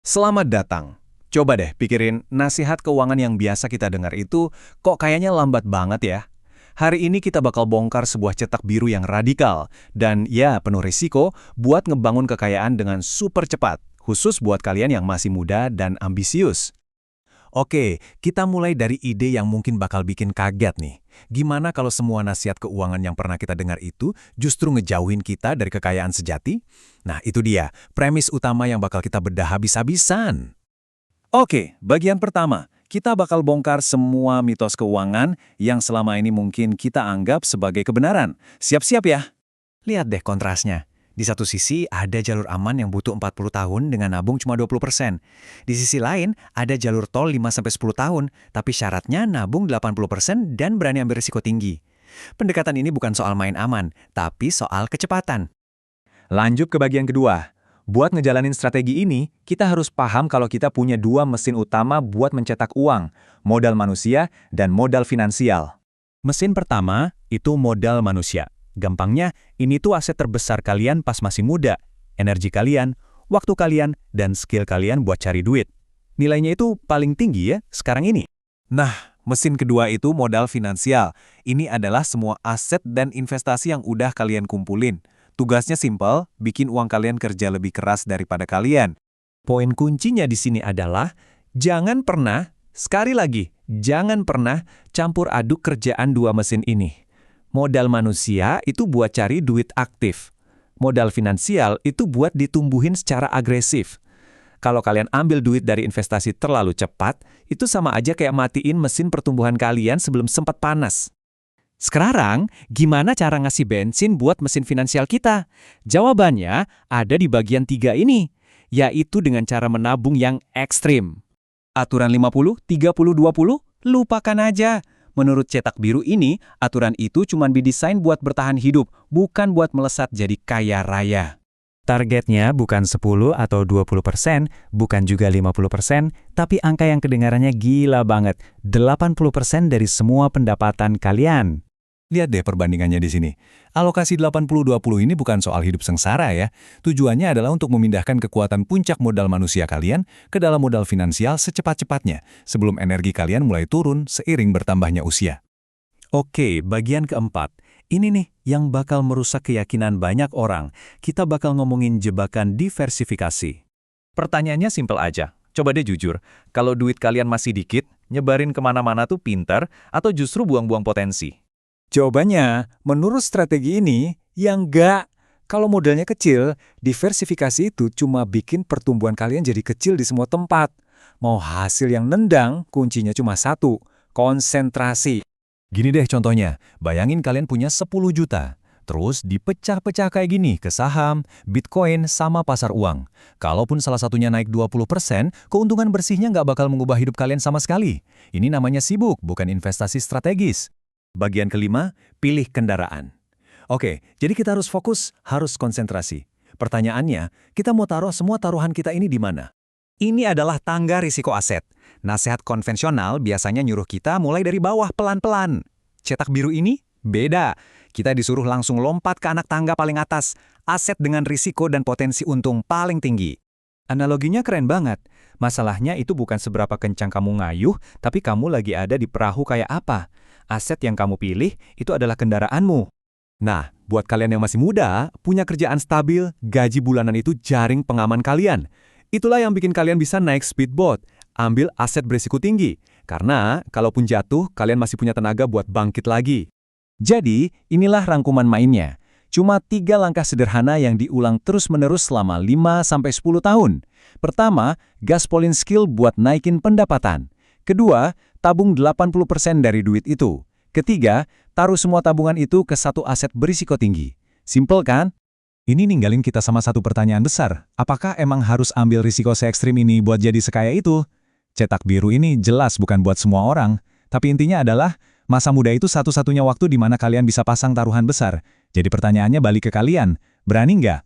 Selamat datang. Coba deh pikirin nasihat keuangan yang biasa kita dengar itu kok kayaknya lambat banget ya. Hari ini kita bakal bongkar sebuah cetak biru yang radikal dan ya penuh risiko buat ngebangun kekayaan dengan super cepat, khusus buat kalian yang masih muda dan ambisius. Oke, kita mulai dari ide yang mungkin bakal bikin kaget nih. Gimana kalau semua nasihat keuangan yang pernah kita dengar itu justru ngejauhin kita dari kekayaan sejati? Nah, itu dia, premis utama yang bakal kita bedah habis-habisan. Oke, bagian pertama, kita bakal bongkar semua mitos keuangan yang selama ini mungkin kita anggap sebagai kebenaran. Siap-siap ya? Lihat deh kontrasnya. Di satu sisi ada jalur aman yang butuh 40 tahun dengan nabung cuma 20%. Di sisi lain ada jalur tol 5-10 tahun, tapi syaratnya nabung 80% dan berani ambil risiko tinggi. Pendekatan ini bukan soal main aman, tapi soal kecepatan. Lanjut ke bagian kedua. Buat ngejalanin strategi ini, kita harus paham kalau kita punya dua mesin utama buat mencetak uang, modal manusia dan modal finansial. Mesin pertama itu modal manusia. Gampangnya, ini tuh aset terbesar kalian pas masih muda. Energi kalian, waktu kalian, dan skill kalian buat cari duit. Nilainya itu paling tinggi ya sekarang ini. Nah, mesin kedua itu modal finansial. Ini adalah semua aset dan investasi yang udah kalian kumpulin. Tugasnya simpel, bikin uang kalian kerja lebih keras daripada kalian. Poin kuncinya di sini adalah, jangan pernah, sekali lagi, jangan pernah campur aduk kerjaan dua mesin ini. Modal manusia itu buat cari duit aktif. Modal finansial itu buat ditumbuhin secara agresif. Kalau kalian ambil duit dari investasi terlalu cepat, itu sama aja kayak matiin mesin pertumbuhan kalian sebelum sempat panas. Sekarang, gimana cara ngasih bensin buat mesin finansial kita? Jawabannya ada di bagian 3 ini, yaitu dengan cara menabung yang ekstrim. Aturan 50-30-20? Lupakan aja. Menurut cetak biru ini, aturan itu cuma didesain buat bertahan hidup, bukan buat melesat jadi kaya raya. Targetnya bukan 10 atau 20%, bukan juga 50%, tapi angka yang kedengarannya gila banget, 80% dari semua pendapatan kalian. Lihat deh perbandingannya di sini. Alokasi 80-20 ini bukan soal hidup sengsara ya. Tujuannya adalah untuk memindahkan kekuatan puncak modal manusia kalian ke dalam modal finansial secepat-cepatnya, sebelum energi kalian mulai turun seiring bertambahnya usia. Oke, bagian keempat. Ini nih yang bakal merusak keyakinan banyak orang. Kita bakal ngomongin jebakan diversifikasi. Pertanyaannya simpel aja. Coba deh jujur, kalau duit kalian masih dikit, nyebarin kemana-mana tuh pintar atau justru buang-buang potensi? Jawabannya, menurut strategi ini, ya enggak. Kalau modalnya kecil, diversifikasi itu cuma bikin pertumbuhan kalian jadi kecil di semua tempat. Mau hasil yang nendang, kuncinya cuma satu, konsentrasi. Gini deh contohnya, bayangin kalian punya 10 juta. Terus dipecah-pecah kayak gini ke saham, bitcoin, sama pasar uang. Kalaupun salah satunya naik 20%, keuntungan bersihnya nggak bakal mengubah hidup kalian sama sekali. Ini namanya sibuk, bukan investasi strategis. Bagian kelima, pilih kendaraan. Oke, jadi kita harus fokus, harus konsentrasi. Pertanyaannya, kita mau taruh semua taruhan kita ini di mana? Ini adalah tangga risiko aset. Nasihat konvensional biasanya nyuruh kita mulai dari bawah pelan-pelan. Cetak biru ini beda. Kita disuruh langsung lompat ke anak tangga paling atas, aset dengan risiko dan potensi untung paling tinggi. Analoginya keren banget. Masalahnya itu bukan seberapa kencang kamu ngayuh, tapi kamu lagi ada di perahu kayak apa. Aset yang kamu pilih itu adalah kendaraanmu. Nah, buat kalian yang masih muda, punya kerjaan stabil, gaji bulanan itu jaring pengaman kalian. Itulah yang bikin kalian bisa naik speedboat, ambil aset berisiko tinggi. Karena, kalaupun jatuh, kalian masih punya tenaga buat bangkit lagi. Jadi, inilah rangkuman mainnya. Cuma 3 langkah sederhana yang diulang terus-menerus selama 5-10 tahun. Pertama, gaspolin skill buat naikin pendapatan. Kedua, tabung 80% dari duit itu. Ketiga, taruh semua tabungan itu ke satu aset berisiko tinggi. Simpel kan? Ini ninggalin kita sama satu pertanyaan besar. Apakah emang harus ambil risiko se-ekstrim ini buat jadi sekaya itu? Cetak biru ini jelas bukan buat semua orang. Tapi intinya adalah, masa muda itu satu-satunya waktu di mana kalian bisa pasang taruhan besar. Jadi pertanyaannya balik ke kalian, berani nggak?